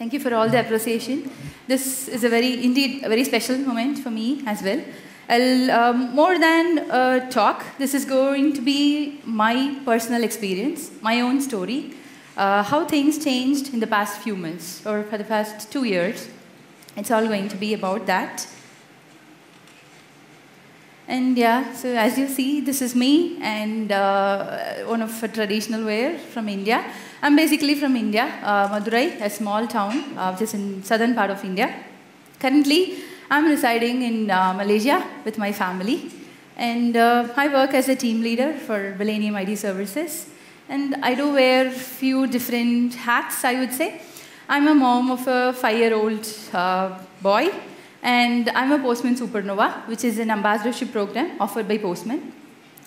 Thank you for all the appreciation. This is indeed a very special moment for me as well. More than a talk, this is going to be my personal experience, my own story, how things changed in the past few months or for the past 2 years. It's all going to be about that. And yeah, so as you see, this is me and one of a traditional wear from India. I'm basically from India, Madurai, a small town which is in southern part of India. Currently, I'm residing in Malaysia with my family. And I work as a team leader for Millennium ID Services. And I do wear a few different hats, I would say. I'm a mom of a 5-year-old boy. And I'm a Postman Supernova, which is an ambassadorship program offered by Postman.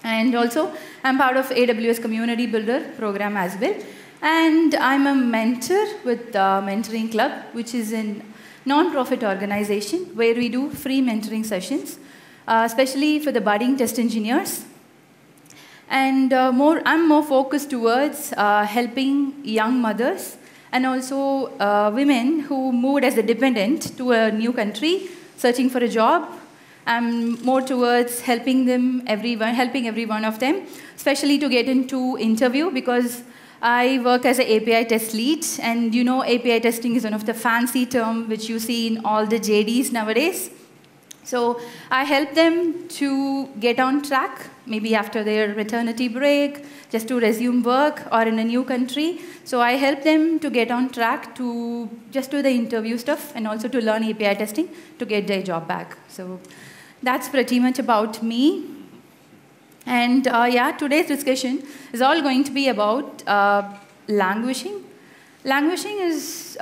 And also, I'm part of AWS Community Builder program as well. And I'm a mentor with the Mentoring Club, which is a non-profit organization where we do free mentoring sessions, especially for the budding test engineers. And I'm more focused towards helping young mothers and also women who moved as a dependent to a new country, searching for a job. I'm more towards helping every one of them, especially to get into interview, because I work as an API test lead, and you know API testing is one of the fancy terms which you see in all the JDs nowadays. So I help them to get on track, maybe after their maternity break, just to resume work or in a new country. So I help them to get on track to just do the interview stuff and also to learn API testing to get their job back. So that's pretty much about me. And yeah, today's discussion is all going to be about languishing. Languishing is,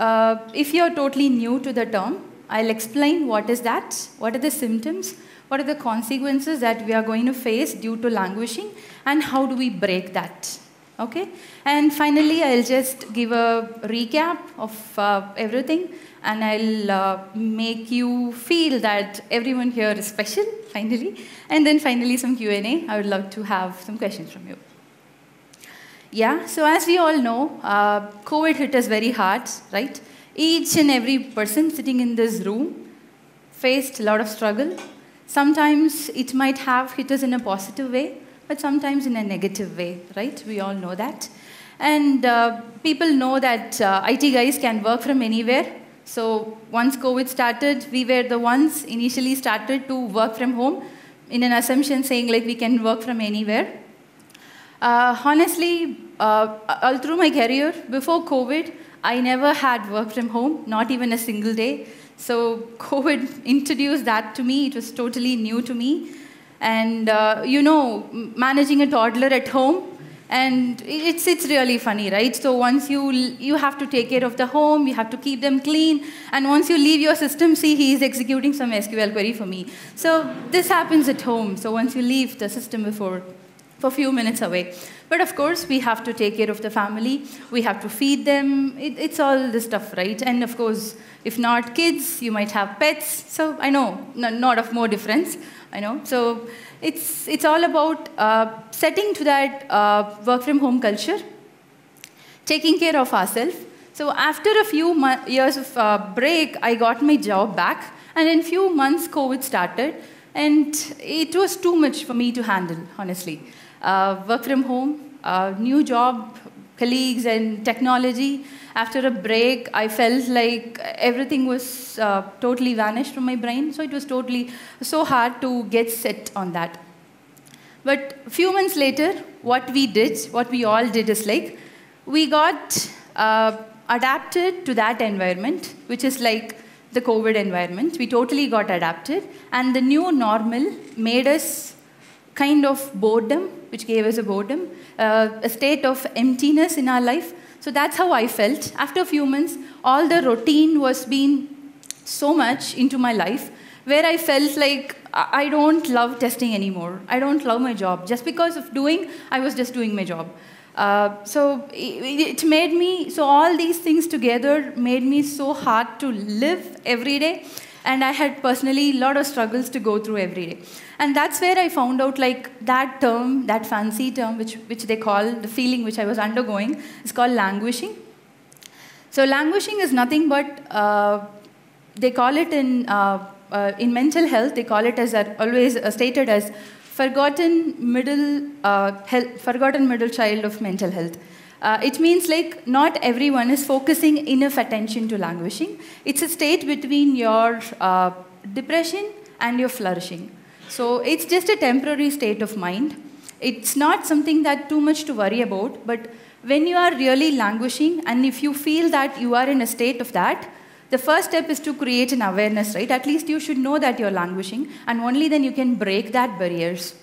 if you're totally new to the term, I'll explain what is that, what are the symptoms, what are the consequences that we are going to face due to languishing, and how do we break that, okay? And finally, I'll just give a recap of everything, and I'll make you feel that everyone here is special, finally. And then finally, some Q&A. I would love to have some questions from you. Yeah, so as we all know, COVID hit us very hard, right? Each and every person sitting in this room faced a lot of struggle. Sometimes it might have hit us in a positive way, but sometimes in a negative way, right? We all know that. And people know that IT guys can work from anywhere. So once COVID started, we were the ones initially started to work from home in an assumption saying like we can work from anywhere. Honestly, all through my career, before COVID, I never had work from home, not even a single day. So COVID introduced that to me. It was totally new to me. And you know, managing a toddler at home, and it's really funny, right? So once you have to take care of the home, you have to keep them clean, and once you leave your system, see, he is executing some SQL query for me. So this happens at home. So once you leave the system for a few minutes away. But of course, we have to take care of the family. We have to feed them. It's all this stuff, right? And of course, if not kids, you might have pets. So I know, not of more difference, I know. So it's all about setting to that work from home culture, taking care of ourselves. So after a few years of break, I got my job back. And in a few months, COVID started. And it was too much for me to handle, honestly. Work from home, new job, colleagues, and technology. After a break, I felt like everything was totally vanished from my brain. So it was so hard to get set on that. But a few months later, what we all did is like, we got adapted to that environment, which is like the COVID environment. We totally got adapted. And the new normal made us kind of boredom, which gave us a boredom, a state of emptiness in our life. So that's how I felt. After a few months, all the routine was being so much into my life, where I felt like I don't love testing anymore. I don't love my job. Just because of I was just doing my job. So it made me, so all these things together made me so hard to live every day. And I had personally a lot of struggles to go through every day. And that's where I found out like that term, that fancy term, which they call, the feeling which I was undergoing, is called languishing. So languishing is nothing but, they call it in mental health, they call it as always stated as forgotten middle child of mental health. It means like not everyone is focusing enough attention to languishing. It's a state between your depression and your flourishing. So it's just a temporary state of mind. It's not something that too much to worry about, but when you are really languishing, and if you feel that you are in a state of that, the first step is to create an awareness, right? At least you should know that you're languishing, and only then you can break that barriers.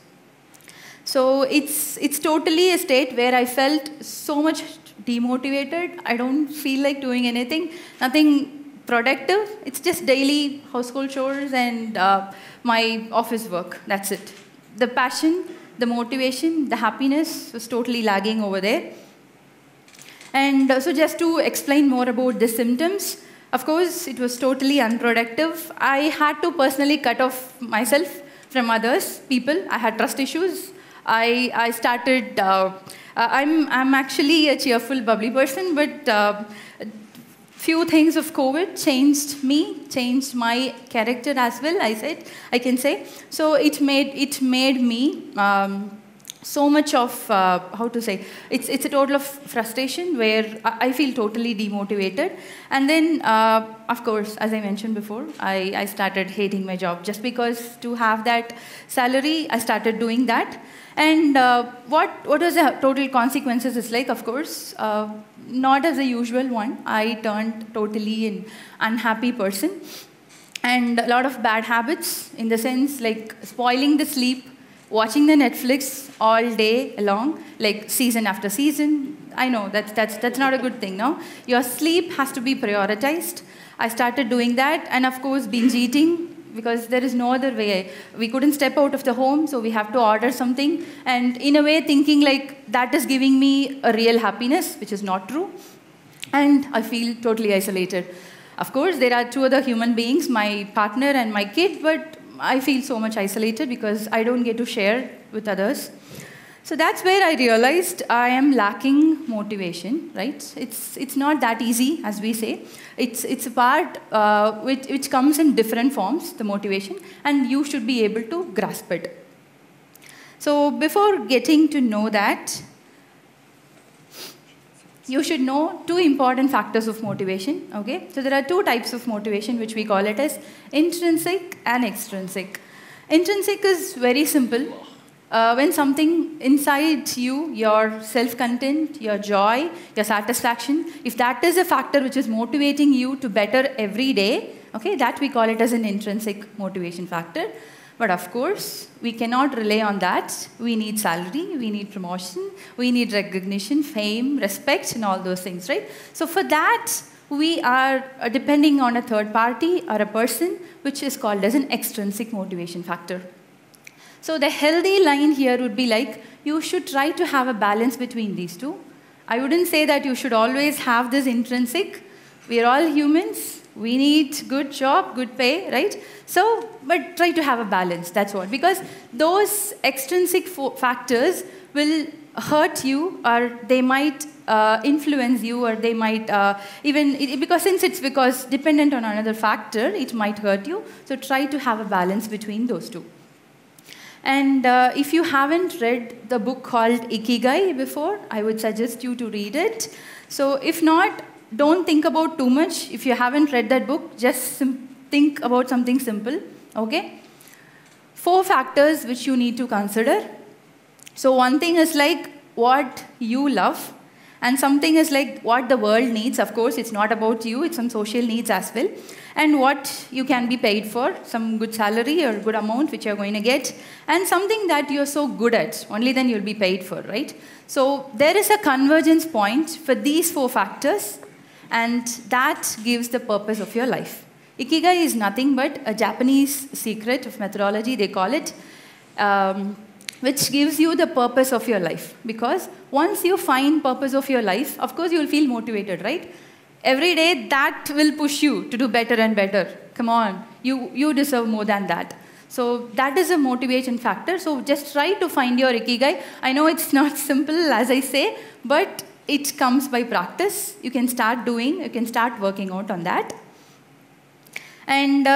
So it's totally a state where I felt so much demotivated. I don't feel like doing anything, nothing productive. It's just daily household chores and my office work. That's it. The passion, the motivation, the happiness was totally lagging over there. And so just to explain more about the symptoms, of course, it was totally unproductive. I had to personally cut off myself from others, people. I had trust issues. I started, I'm actually a cheerful, bubbly person, but few things of COVID changed me, changed my character as well, I can say. So it made me so much of, how to say, it's a total of frustration where I feel totally demotivated. And then, of course, as I mentioned before, I started hating my job. Just because to have that salary, I started doing that. And what was the total consequences is like, of course, not as a usual one. I turned totally an unhappy person. And a lot of bad habits in the sense like spoiling the sleep, watching the Netflix all day long, like season after season. I know that's not a good thing, no? Your sleep has to be prioritized. I started doing that, and of course binge eating, because there is no other way. We couldn't step out of the home, so we have to order something. And in a way thinking like that is giving me a real happiness, which is not true. And I feel totally isolated. Of course, there are two other human beings, my partner and my kid, but I feel so much isolated because I don't get to share with others. So that's where I realized I am lacking motivation, right? It's not that easy, as we say. It's a part which comes in different forms, the motivation, and you should be able to grasp it. So before getting to know that, you should know two important factors of motivation, okay? So there are two types of motivation, which we call it as intrinsic and extrinsic. Intrinsic is very simple. When something inside you, your self-content, your joy, your satisfaction, if that is a factor which is motivating you to better every day, okay, that we call it as an intrinsic motivation factor. But of course, we cannot rely on that. We need salary, we need promotion, we need recognition, fame, respect, and all those things, right? So for that, we are depending on a third party or a person, which is called as an extrinsic motivation factor. So the healthy line here would be like, you should try to have a balance between these two. I wouldn't say that you should always have this intrinsic. We are all humans. We need good job, good pay, right? So, but try to have a balance, that's what. Because those extrinsic factors will hurt you, or they might influence you, or they might since it's dependent on another factor, it might hurt you. So try to have a balance between those two. And if you haven't read the book called Ikigai before, I would suggest you to read it. So if not, don't think about too much. If you haven't read that book, just think about something simple, okay? 4 factors which you need to consider. So one thing is like what you love, and something is like what the world needs. Of course, it's not about you, it's some social needs as well. And what you can be paid for, some good salary or good amount which you're going to get, and something that you're so good at, only then you'll be paid for, right? So there is a convergence point for these 4 factors, and that gives the purpose of your life. Ikigai is nothing but a Japanese secret of methodology, they call it, which gives you the purpose of your life. Because once you find purpose of your life, of course you'll feel motivated, right? Every day that will push you to do better and better. Come on, you deserve more than that. So that is a motivation factor. So just try to find your Ikigai. I know it's not simple, as I say, but it comes by practice. You can start doing, you can start working out on that. And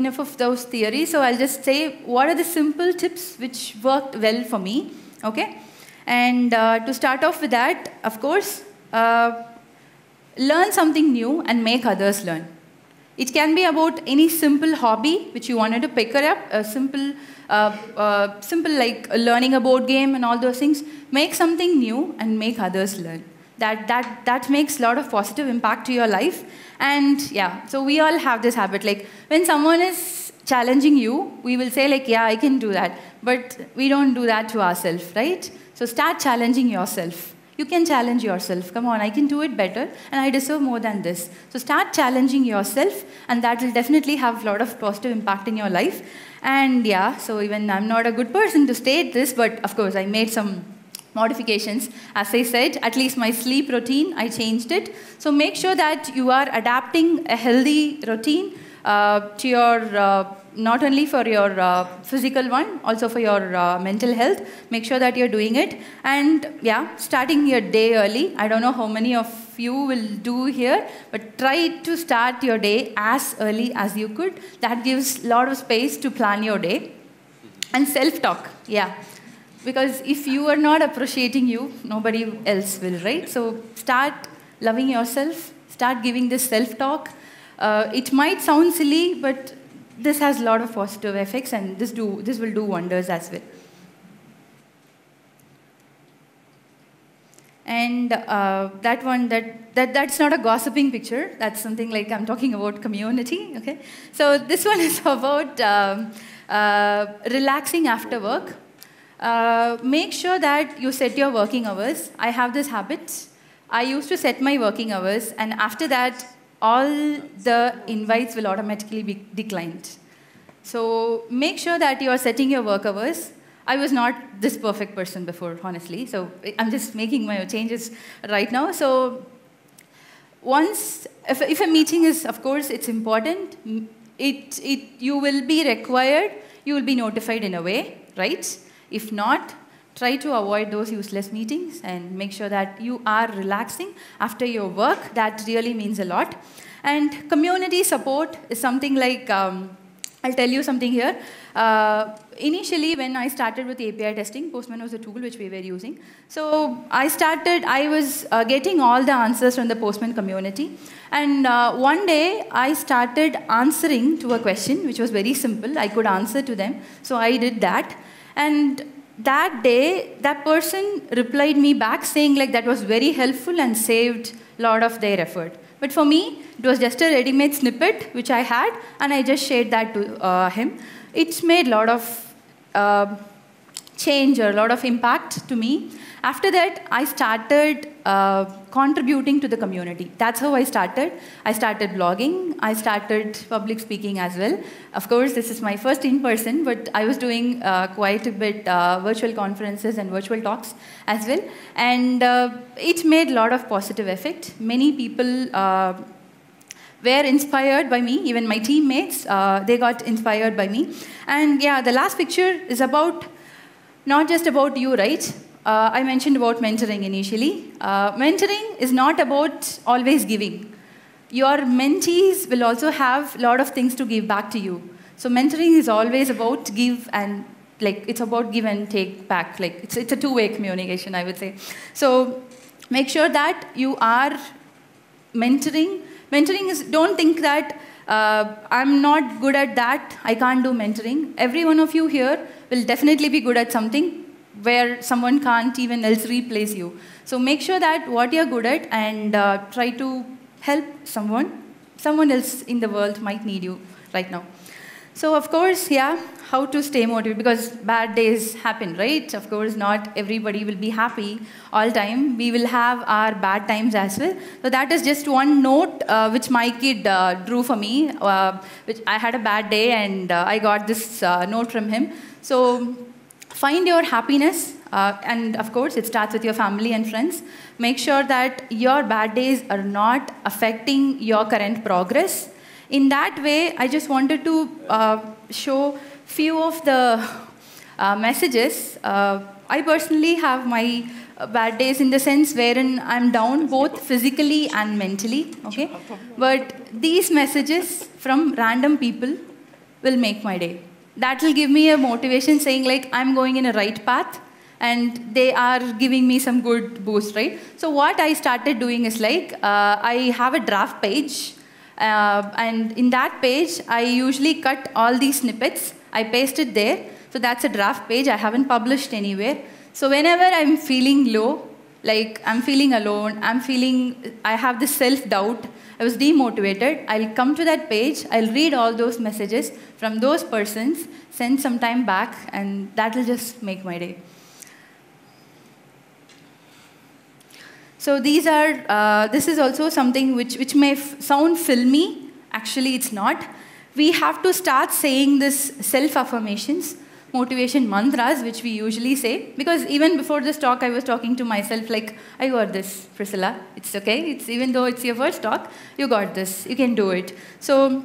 enough of those theories. So I'll just say, what are the simple tips which worked well for me, okay? And to start off with that, of course, learn something new and make others learn. It can be about any simple hobby which you wanted to pick up, a simple like learning a board game and all those things. Make something new and make others learn. That makes a lot of positive impact to your life. And yeah, so we all have this habit. Like when someone is challenging you, we will say like, yeah, I can do that. But we don't do that to ourselves, right? So start challenging yourself. You can challenge yourself. Come on, I can do it better, and I deserve more than this. So start challenging yourself, and that will definitely have a lot of positive impact in your life. And yeah, so even I'm not a good person to state this, but of course I made some modifications. As I said, at least my sleep routine, I changed it. So make sure that you are adapting a healthy routine to your, not only for your physical one, also for your mental health. Make sure that you're doing it. And yeah, starting your day early. I don't know how many of you will do here, but try to start your day as early as you could. That gives a lot of space to plan your day. And self-talk, yeah. Because if you are not appreciating you, nobody else will, right? So start loving yourself. Start giving this self-talk. It might sound silly, but this has a lot of positive effects, and this will do wonders as well. And that's not a gossiping picture. That's something like I'm talking about community. Okay. So this one is about relaxing after work. Make sure that you set your working hours. I have this habit. I used to set my working hours, and after that, all the invites will automatically be declined. So make sure that you are setting your work hours. I was not this perfect person before, honestly. So I'm just making my changes right now. So once, if a meeting is, of course, it's important. You will be required. You will be notified in a way, right? If not, try to avoid those useless meetings and make sure that you are relaxing after your work. That really means a lot. And community support is something like, I'll tell you something here. Initially, when I started with API testing, Postman was a tool which we were using. So I was getting all the answers from the Postman community. And one day, I started answering to a question, which was very simple. I could answer to them. So I did that. And that day, that person replied me back saying like that was very helpful and saved a lot of their effort. But for me, it was just a ready-made snippet which I had, and I just shared that to him. It's made a lot of change or a lot of impact to me. After that, I started contributing to the community. That's how I started. I started blogging. I started public speaking as well. Of course, this is my first in-person, but I was doing quite a bit virtual conferences and virtual talks as well. And it made a lot of positive effect. Many people were inspired by me. Even my teammates, they got inspired by me. And yeah, the last picture is about, not just about you, right? I mentioned about mentoring initially. Mentoring is not about always giving. Your mentees will also have a lot of things to give back to you. So mentoring is always about give and, like, it's about give and take back. Like, it's a two-way communication, I would say. So make sure that you are mentoring. Mentoring is, don't think that I'm not good at that, I can't do mentoring. Every one of you here will definitely be good at something where someone can't even else replace you. So make sure that what you're good at and try to help someone. Someone else in the world might need you right now. So of course, yeah, how to stay motivated, because bad days happen, right? Of course, not everybody will be happy all time. We will have our bad times as well. So that is just one note which my kid drew for me, which I had a bad day and I got this note from him. So find your happiness, and of course, it starts with your family and friends. Make sure that your bad days are not affecting your current progress. In that way, I just wanted to show few of the messages. I personally have my bad days in the sense wherein I'm down both physically and mentally, okay? But these messages from random people will make my day. That will give me a motivation saying like, I'm going in a right path, and they are giving me some good boost, right? So what I started doing is like, I have a draft page, and in that page, I usually cut all these snippets, I paste it there, so that's a draft page, I haven't published anywhere. So whenever I'm feeling low, like I'm feeling alone, I have this self-doubt, I was demotivated, I'll come to that page, I'll read all those messages from those persons, send some time back, and that'll just make my day. So these are, this is also something which may sound filmy. Actually, it's not. We have to start saying this self-affirmations, motivation mantras, which we usually say. Because even before this talk, I was talking to myself like, I got this, Pricilla. It's okay. Even though it's your first talk, you got this. You can do it. So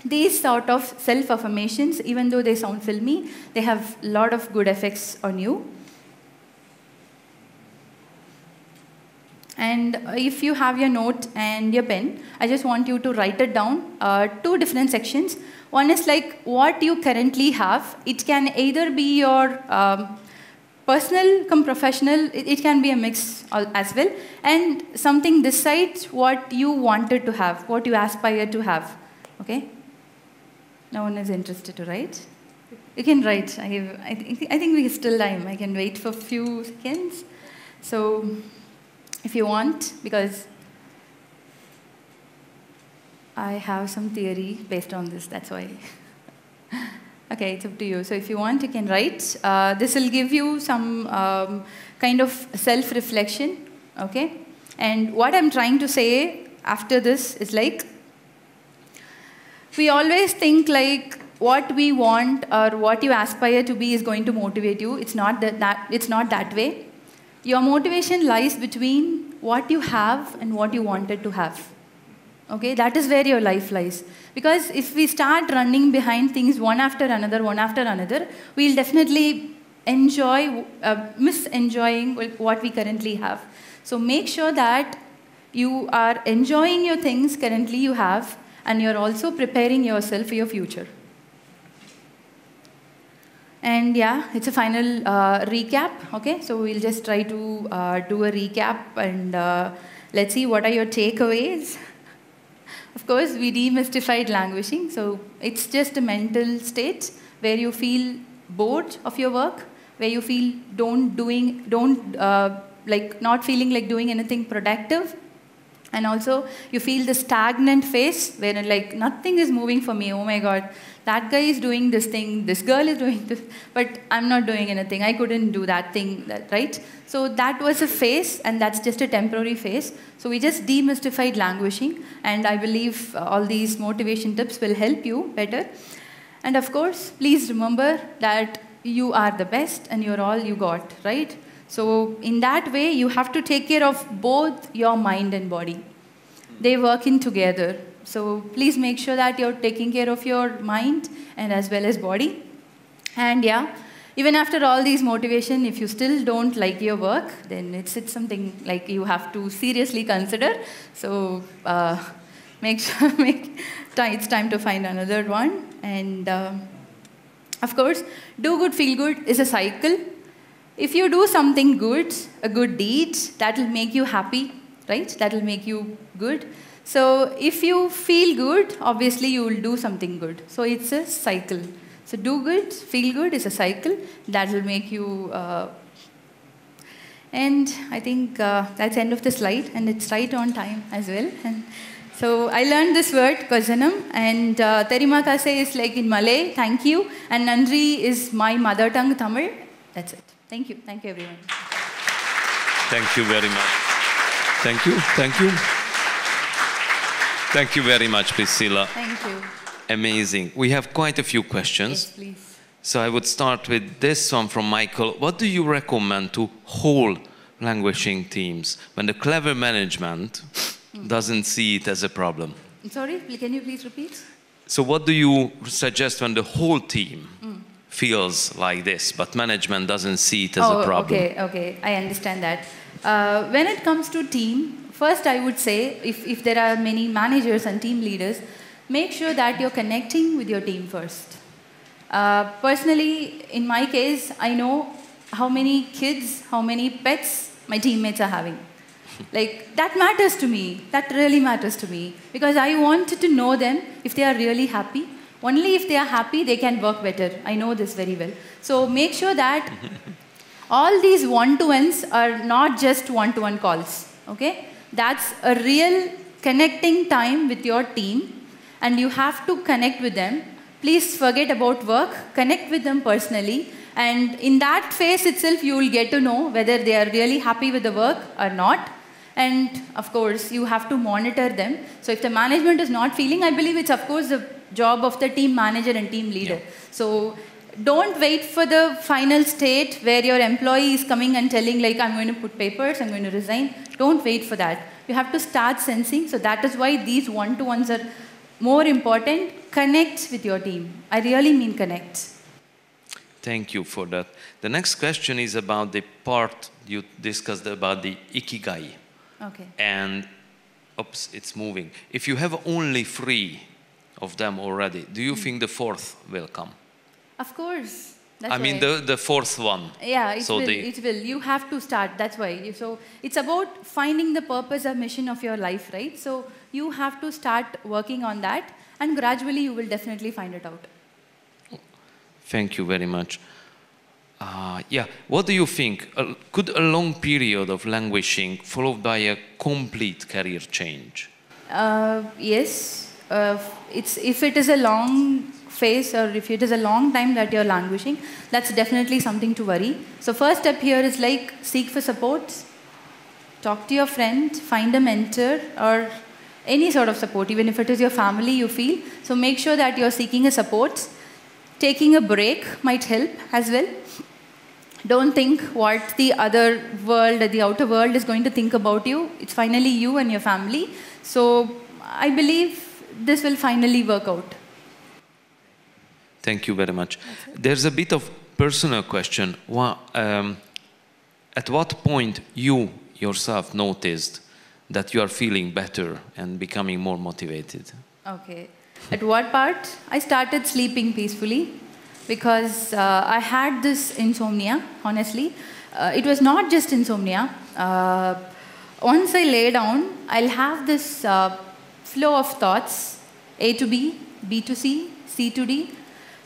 these sort of self-affirmations, even though they sound filmy, they have a lot of good effects on you. And if you have your note and your pen, I just want you to write it down, 2 different sections. One is like what you currently have. It can either be your personal come professional. It can be a mix as well. And something this side, what you wanted to have, what you aspire to have. Okay? No one is interested to write? You can write. I think we have still time. I can wait for a few seconds. So, if you want, because I have some theory based on this, that's why. Okay, it's up to you. So if you want, you can write. This will give you some kind of self-reflection, okay? And what I'm trying to say after this is like, we always think like what we want or what you aspire to be is going to motivate you. It's not it's not that way. Your motivation lies between what you have and what you wanted to have. Okay, that is where your life lies. Because if we start running behind things one after another, we'll definitely miss enjoying what we currently have. So make sure that you are enjoying your things currently you have, and you're also preparing yourself for your future. And yeah, it's a final recap, okay? So we'll just try to do a recap, and let's see what are your takeaways. Of course, we demystified languishing. So it's just a mental state where you feel bored of your work, where you feel like not feeling like doing anything productive. And also, you feel the stagnant phase where like nothing is moving for me. Oh my God, that guy is doing this thing, this girl is doing this, but I'm not doing anything. I couldn't do that thing, right? So that was a phase, and that's just a temporary phase. So we just demystified languishing, and I believe all these motivation tips will help you better. And of course, please remember that you are the best and you're all you got, right? So in that way, you have to take care of both your mind and body. They work in together. So please make sure that you're taking care of your mind and as well as body. And yeah, even after all these motivation, if you still don't like your work, then it's something like you have to seriously consider. So make sure it's time to find another one. And of course, do good, feel good is a cycle. If you do something good, a good deed, that will make you happy, right? That will make you good. So if you feel good, obviously you will do something good. So it's a cycle. So do good, feel good is a cycle. That will make you... and I think that's the end of the slide, and it's right on time as well. And so I learned this word, kojanam, and terima kasih is like in Malay, thank you, and nandri is my mother tongue, Tamil. That's it. Thank you. Thank you, everyone. Thank you very much. Thank you. Thank you. Thank you very much, Pricilla. Thank you. Amazing. We have quite a few questions. Yes, please. So I would start with this one from Michael. What do you recommend to whole languishing teams when the clever management doesn't see it as a problem? Sorry, can you please repeat? So what do you suggest when the whole team feels like this, but management doesn't see it as a problem? Okay, I understand that. When it comes to team, first I would say, if there are many managers and team leaders, make sure that you're connecting with your team first. Personally, in my case, I know how many kids, how many pets my teammates are having. Like, that matters to me. That really matters to me. Because I wanted to know them if they are really happy. Only if they are happy, they can work better. I know this very well. So make sure that all these one-to-ones are not just one-to-one calls. Okay? That's a real connecting time with your team. And you have to connect with them. Please forget about work. Connect with them personally. And in that phase itself, you will get to know whether they are really happy with the work or not. And of course, you have to monitor them. So if the management is not feeling, I believe it's of course the job of the team manager and team leader. Yeah. So don't wait for the final state where your employee is coming and telling like, I'm going to put papers, I'm going to resign. Don't wait for that. You have to start sensing. So that is why these one-to-ones are more important. Connect with your team. I really mean connect. Thank you for that. The next question is about the part you discussed about the ikigai. Okay. And, oops, it's moving. If you have only 3 of them already, do you think the 4th will come? Of course. That's I mean the 4th one. Yeah, it will. You have to start. That's why. So it's about finding the purpose or mission of your life, right? So you have to start working on that, and gradually you will definitely find it out. Thank you very much. Yeah, what do you think? Could a long period of languishing followed by a complete career change? Yes. If it is a long phase or if it is a long time that you're languishing, that's definitely something to worry. So first step here is like seek for support, talk to your friend, find a mentor or any sort of support, even if it is your family you feel. So make sure that you're seeking a support. Taking a break might help as well. Don't think what the other world, the outer world is going to think about you. It's finally you and your family. So I believe this will finally work out. Thank you very much. There's a bit of personal question. At what point you yourself noticed that you are feeling better and becoming more motivated? Okay. At what part? I started sleeping peacefully because I had this insomnia, honestly. It was not just insomnia. Once I lay down, I'll have this flow of thoughts, A to B, B to C, C to D.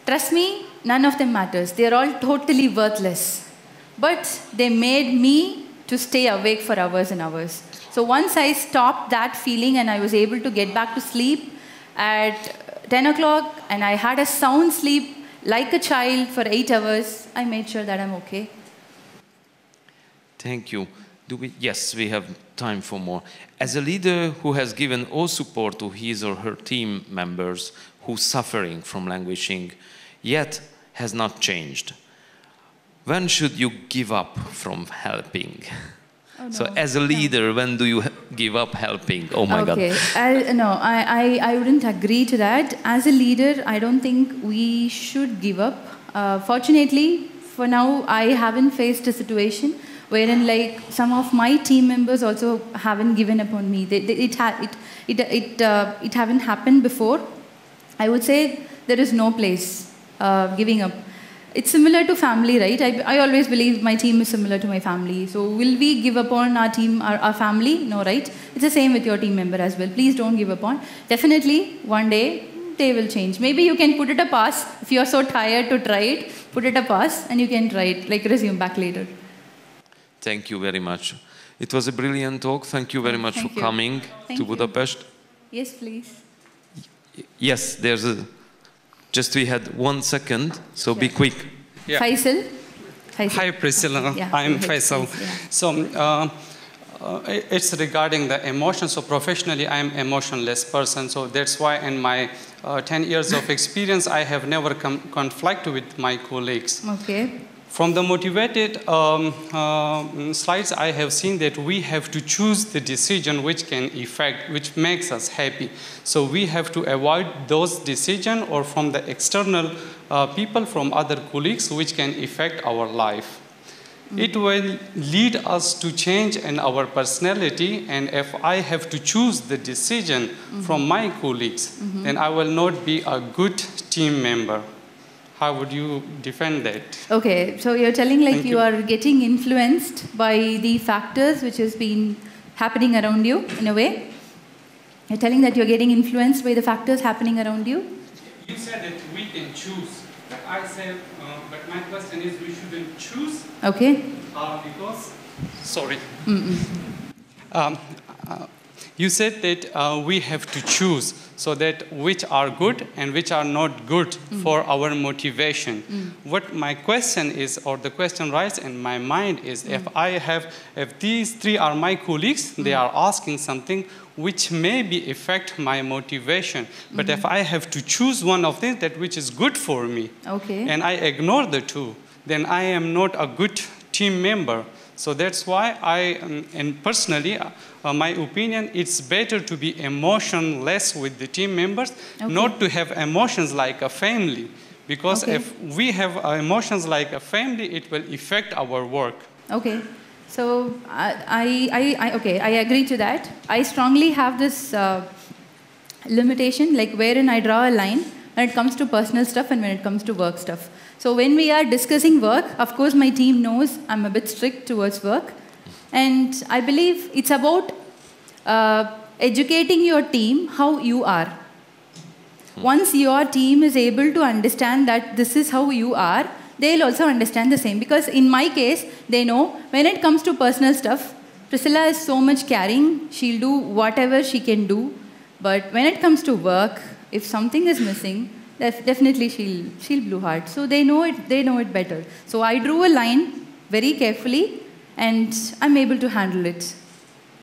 Trust me, none of them matters. They're all totally worthless. But they made me to stay awake for hours and hours. So once I stopped that feeling and I was able to get back to sleep at 10 o'clock and I had a sound sleep like a child for 8 hours, I made sure that I'm okay. Thank you. Yes, we have time for more. As a leader who has given all support to his or her team members who are suffering from languishing, yet has not changed, when should you give up from helping? Oh, no. So as a leader, when do you give up helping? Oh my God. No, I wouldn't agree to that. As a leader, I don't think we should give up. Fortunately, for now, I haven't faced a situation wherein like some of my team members also haven't given up on me. It haven't happened before. I would say there is no place giving up. It's similar to family, right? I always believe my team is similar to my family. So will we give up on our team, our family? No, right? It's the same with your team member as well. Please don't give up on. Definitely, one day, they will change. Maybe you can put it a pass. If you're so tired to try it, put it a pass and you can try it, like resume back later. Thank you very much. It was a brilliant talk. Thank you very much for coming to Budapest. Yes, please. Yes, there's a... Just we had 1 second, so be quick. Yeah. Faisal. Hi, Pricilla. Yeah, I'm Faisal. Yeah. So it's regarding the emotions. So professionally, I'm an emotionless person. So that's why in my 10 years of experience, I have never conflict with my colleagues. Okay. From the motivated slides, I have seen that we have to choose the decision which makes us happy. So we have to avoid those decisions or from the external people, from other colleagues, which can affect our life. it will lead us to change in our personality. And if I have to choose the decision from my colleagues, then I will not be a good team member. How would you defend that? Okay, so you're telling like you are getting influenced by the factors which has been happening around you in a way? You're telling that you're getting influenced by the factors happening around you? You said that we can choose. But I said, but my question is we shouldn't choose. Okay. Because, sorry. You said that we have to choose so that which are good and which are not good for our motivation. What my question is, or the question rises in my mind is, if these three are my colleagues, they are asking something which maybe affect my motivation. But if I have to choose one of them, that which is good for me, and I ignore the two, then I am not a good team member. So that's why and personally, my opinion, it's better to be emotionless with the team members, not to have emotions like a family. Because if we have emotions like a family, it will affect our work. Okay. So I agree to that. I strongly have this limitation, like wherein I draw a line when it comes to personal stuff and when it comes to work stuff. So when we are discussing work, of course my team knows I'm a bit strict towards work. And I believe it's about educating your team how you are. Once your team is able to understand that this is how you are, they'll also understand the same. Because in my case, they know when it comes to personal stuff, Pricilla is so much caring, she'll do whatever she can do. But when it comes to work, if something is missing, definitely she'll blue heart. So they know it better. So I drew a line very carefully and I'm able to handle it.